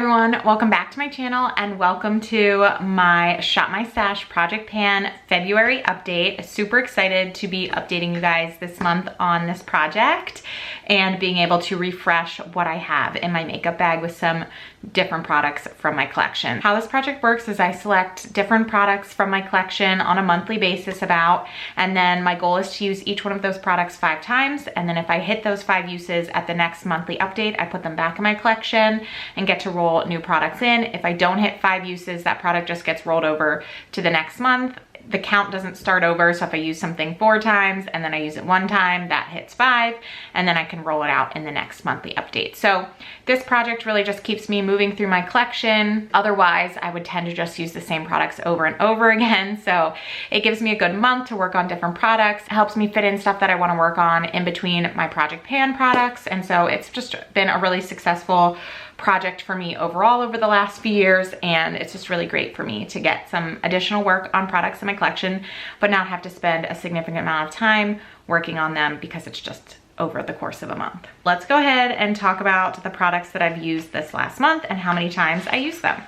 everyone, welcome back to my channel and welcome to my Shop My Stash Project Pan February update. Super excited to be updating you guys this month on this project and being able to refresh what I have in my makeup bag with some different products from my collection. How this project works is I select different products from my collection on a monthly basis and then my goal is to use each one of those products 5 times, and then if I hit those 5 uses at the next monthly update, I put them back in my collection and get to roll new products in. If I don't hit 5 uses, that product just gets rolled over to the next month. The count doesn't start over, so if I use something 4 times and then I use it 1 time, that hits 5, and then I can roll it out in the next monthly update. So this project really just keeps me moving through my collection. Otherwise, I would tend to just use the same products over and over again. So it gives me a good month to work on different products. It helps me fit in stuff that I want to work on in between my Project Pan products. And so it's just been a really successful project for me overall over the last few years, and it's just really great for me to get some additional work on products in my collection but not have to spend a significant amount of time working on them because it's just over the course of a month. Let's go ahead and talk about the products that I've used this last month and how many times I use them.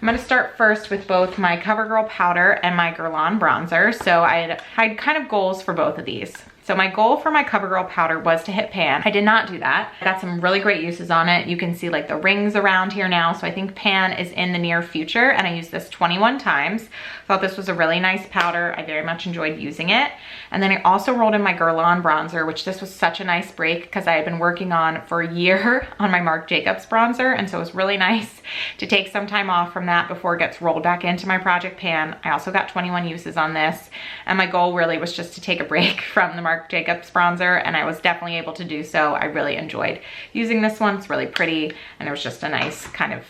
I'm gonna start first with both my CoverGirl powder and my Guerlain bronzer. So I had kind of goals for both of these. So my goal for my CoverGirl powder was to hit pan. I did not do that. I got some really great uses on it. You can see like the rings around here now. So I think pan is in the near future, and I used this 21 times. Thought this was a really nice powder. I very much enjoyed using it. And then I also rolled in my Guerlain bronzer, which this was such a nice break because I had been working on for a year on my Marc Jacobs bronzer. And so it was really nice to take some time off from that before it gets rolled back into my Project Pan. I also got 21 uses on this. And my goal really was just to take a break from the Marc Jacobs bronzer, and I was definitely able to do so. I really enjoyed using this one. It's really pretty, and it was just a nice kind of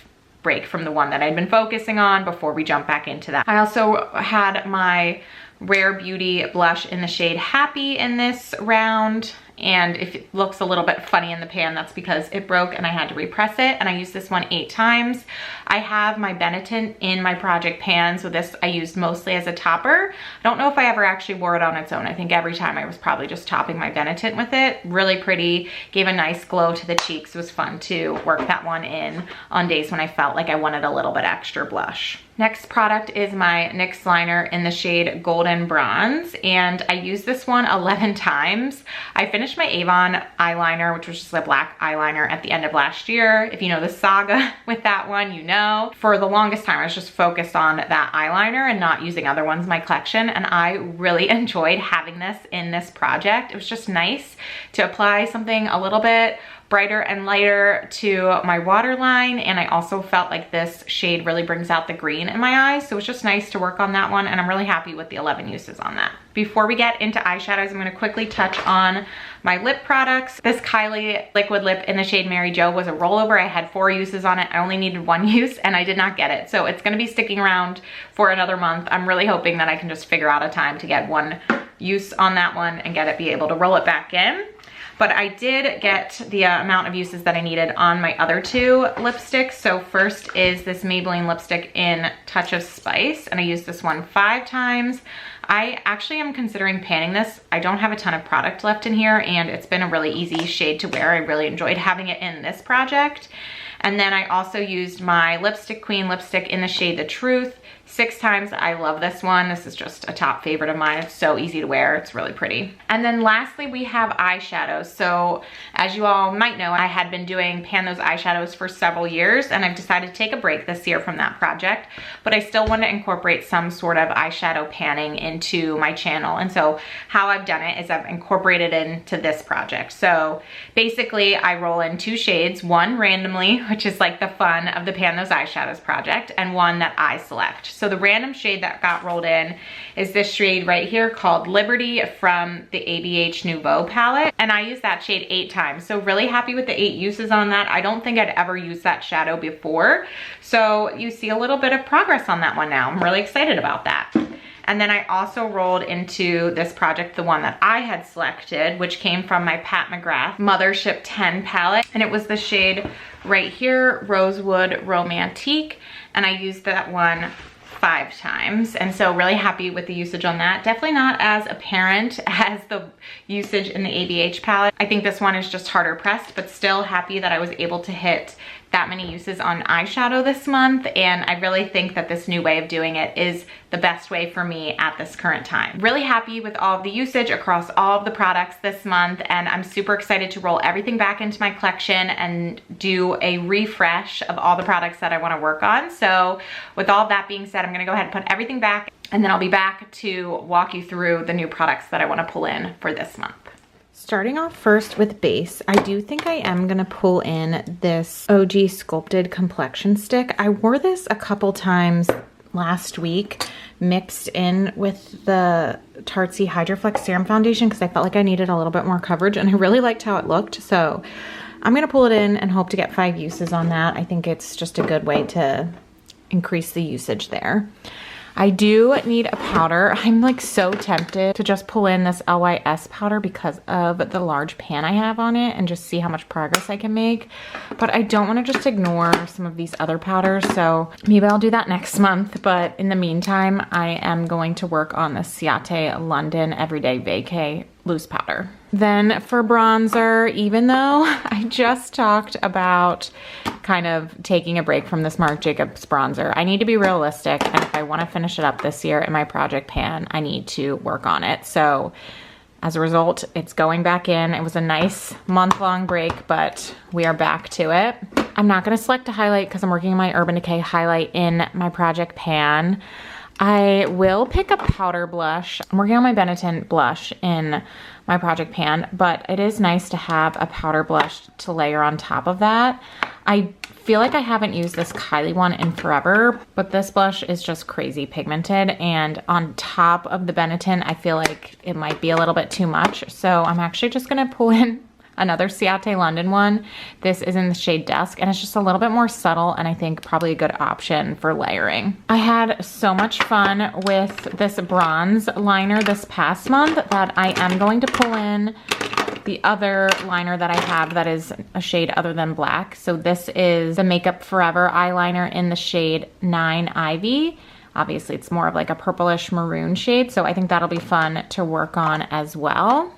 break from the one that I'd been focusing on before we jump back into that. I also had my Rare Beauty blush in the shade Happy in this round, and if it looks a little bit funny in the pan, that's because it broke and I had to repress it, and I used this one 8 times. I have my Benetint in my Project Pan, so this I used mostly as a topper. I don't know if I ever actually wore it on its own. I think every time I was probably just topping my Benetint with it. Really pretty, gave a nice glow to the cheeks. It was fun to work that one in on days when I felt like I wanted a little bit extra blush. Next product is my NYX liner in the shade Golden Bronze, and I used this one 11 times. I finished my Avon eyeliner, which was just a black eyeliner, at the end of last year. If you know the saga with that one, you know. For the longest time, I was just focused on that eyeliner and not using other ones in my collection, and I really enjoyed having this in this project. It was just nice to apply something a little bit brighter and lighter to my waterline, and I also felt like this shade really brings out the green in my eyes, so it was just nice to work on that one, and I'm really happy with the 11 uses on that. Before we get into eyeshadows, I'm going to quickly touch on my lip products. This Kylie liquid lip in the shade Mary Jo was a rollover. I had 4 uses on it. I only needed 1 use and I did not get it, so it's going to be sticking around for another month. I'm really hoping that I can just figure out a time to get 1 use on that one and be able to roll it back in. But I did get the amount of uses that I needed on my other 2 lipsticks. So first is this Maybelline lipstick in Touch of Spice, and I used this one 5 times. I actually am considering panning this. I don't have a ton of product left in here, and it's been a really easy shade to wear. I really enjoyed having it in this project. And then I also used my Lipstick Queen lipstick in the shade The Truth 6 times. I love this one. This is just a top favorite of mine. It's so easy to wear. It's really pretty. And then lastly, we have eyeshadows. So as you all might know, I had been doing Pan Those eyeshadows for several years, and I've decided to take a break this year from that project, but I still want to incorporate some sort of eyeshadow panning into my channel. And so how I've done it is I've incorporated it into this project. So basically I roll in 2 shades, one randomly, which is like the fun of the Pan Those eyeshadows project, and one that I select. So the random shade that got rolled in is this shade right here called Liberty from the ABH Nouveau palette. And I used that shade 8 times. So really happy with the 8 uses on that. I don't think I'd ever used that shadow before. So you see a little bit of progress on that one now. I'm really excited about that. And then I also rolled into this project the one that I had selected, which came from my Pat McGrath Mothership 10 palette. And it was the shade right here, Rosewood Romantique. And I used that one 5 times, and so really happy with the usage on that. Definitely not as apparent as the usage in the ABH palette. I think this one is just harder pressed, but still happy that I was able to hit that many uses on eyeshadow this month, and I really think that this new way of doing it is the best way for me at this current time. Really happy with all of the usage across all of the products this month, and I'm super excited to roll everything back into my collection and do a refresh of all the products that I want to work on. So with all of that being said, I'm gonna go ahead and put everything back, and then I'll be back to walk you through the new products that I want to pull in for this month. Starting off first with base, I do think I am gonna pull in this OG Sculpted Complexion Stick. I wore this a couple times last week, mixed in with the Tartsy Hydroflex Serum Foundation because I felt like I needed a little bit more coverage, and I really liked how it looked. So I'm gonna pull it in and hope to get 5 uses on that. I think it's just a good way to increase the usage there. I do need a powder. I'm like so tempted to just pull in this LYS powder because of the large pan I have on it and just see how much progress I can make. But I don't want to just ignore some of these other powders, so maybe I'll do that next month. But in the meantime, I am going to work on the Ciate London Everyday Vacay loose powder. Then for bronzer, even though I just talked about kind of taking a break from this Marc Jacobs bronzer, I need to be realistic, and if I want to finish it up this year in my project pan, I need to work on it. So as a result, it's going back in. It was a nice month-long break, but we are back to it. I'm not going to select a highlight because I'm working on my Urban Decay highlight in my project pan. I will pick a powder blush. I'm working on my Benetton blush in my project pan, but it is nice to have a powder blush to layer on top of that. I feel like I haven't used this Kylie one in forever, but this blush is just crazy pigmented, and on top of the Benetton, I feel like it might be a little bit too much. So I'm actually just gonna pull in another Ciate London one. This is in the shade Dusk, and it's just a little bit more subtle, and I think probably a good option for layering. I had so much fun with this bronze liner this past month that I am going to pull in the other liner that I have that is a shade other than black. So this is the Makeup Forever eyeliner in the shade 9 Ivy. Obviously it's more of like a purplish maroon shade, so I think that'll be fun to work on as well.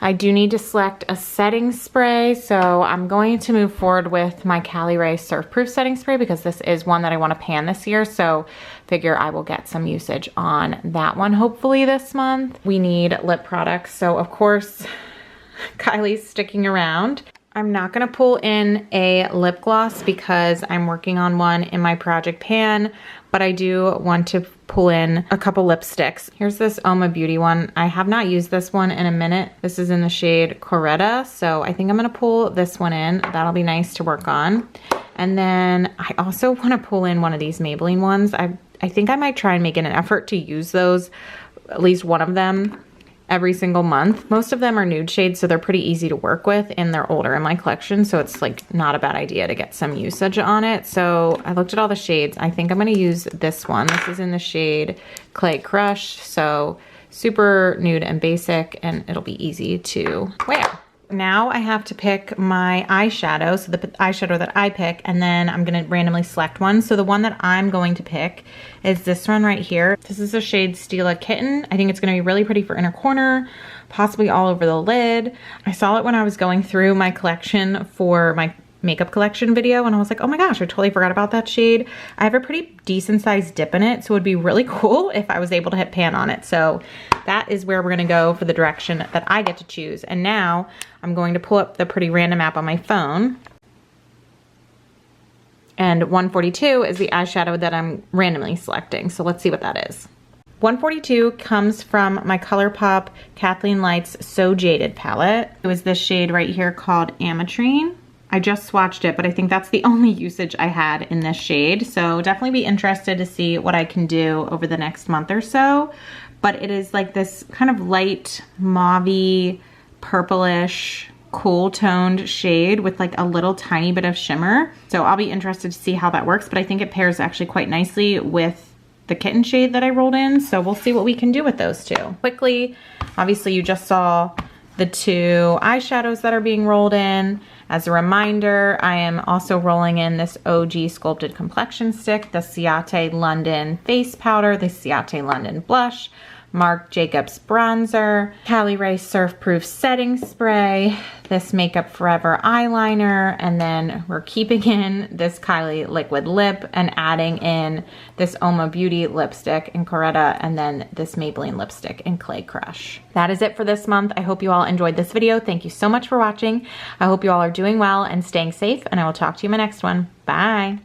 I do need to select a setting spray, so I'm going to move forward with my Cali Ray Surf Proof setting spray because this is one that I want to pan this year, so figure I will get some usage on that one hopefully this month. We need lip products, so of course Kylie's sticking around. I'm not gonna pull in a lip gloss because I'm working on one in my project pan, but I do want to pull in a couple lipsticks. Here's this Oma Beauty one. I have not used this one in a minute. This is in the shade Coretta, so I think I'm gonna pull this one in. That'll be nice to work on. And then I also wanna pull in one of these Maybelline ones. I think I might try and make an effort to use those, at least one of them, every single month. Most of them are nude shades, so they're pretty easy to work with, and they're older in my collection, so it's like not a bad idea to get some usage on it. So I looked at all the shades. I think I'm gonna use this one. This is in the shade Clay Crush, so super nude and basic, and it'll be easy to wear. Now I have to pick my eyeshadow, so the eyeshadow that I pick, and then I'm gonna randomly select one. So the one that I'm going to pick is this one right here. This is the shade Stila Kitten. I think it's gonna be really pretty for inner corner, possibly all over the lid. I saw it when I was going through my collection for my makeup collection video, and I was like, oh my gosh, I totally forgot about that shade. I have a pretty decent sized dip in it, so it would be really cool if I was able to hit pan on it. So that is where we're gonna go for the direction that I get to choose. And now I'm going to pull up the Pretty Random app on my phone. And 142 is the eyeshadow that I'm randomly selecting. So let's see what that is. 142 comes from my ColourPop Kathleen Lights So Jaded palette. It was this shade right here called Ametrine. I just swatched it, but I think that's the only usage I had in this shade. So definitely be interested to see what I can do over the next month or so. But it is like this kind of light mauve-y, purplish, cool toned shade with like a little tiny bit of shimmer. So I'll be interested to see how that works, but I think it pairs actually quite nicely with the kitten shade that I rolled in. So we'll see what we can do with those two. Quickly, obviously you just saw the two eyeshadows that are being rolled in. As a reminder, I am also rolling in this OG Sculpted Complexion Stick, the Ciate London Face Powder, the Ciate London Blush, Marc Jacobs bronzer, Cali Ray Surf Proof setting spray, this Makeup Forever eyeliner, and then we're keeping in this Kylie liquid lip and adding in this Oma Beauty lipstick in Coretta, and then this Maybelline lipstick in Clay Crush. That is it for this month. I hope you all enjoyed this video. Thank you so much for watching. I hope you all are doing well and staying safe, and I will talk to you in my next one. Bye.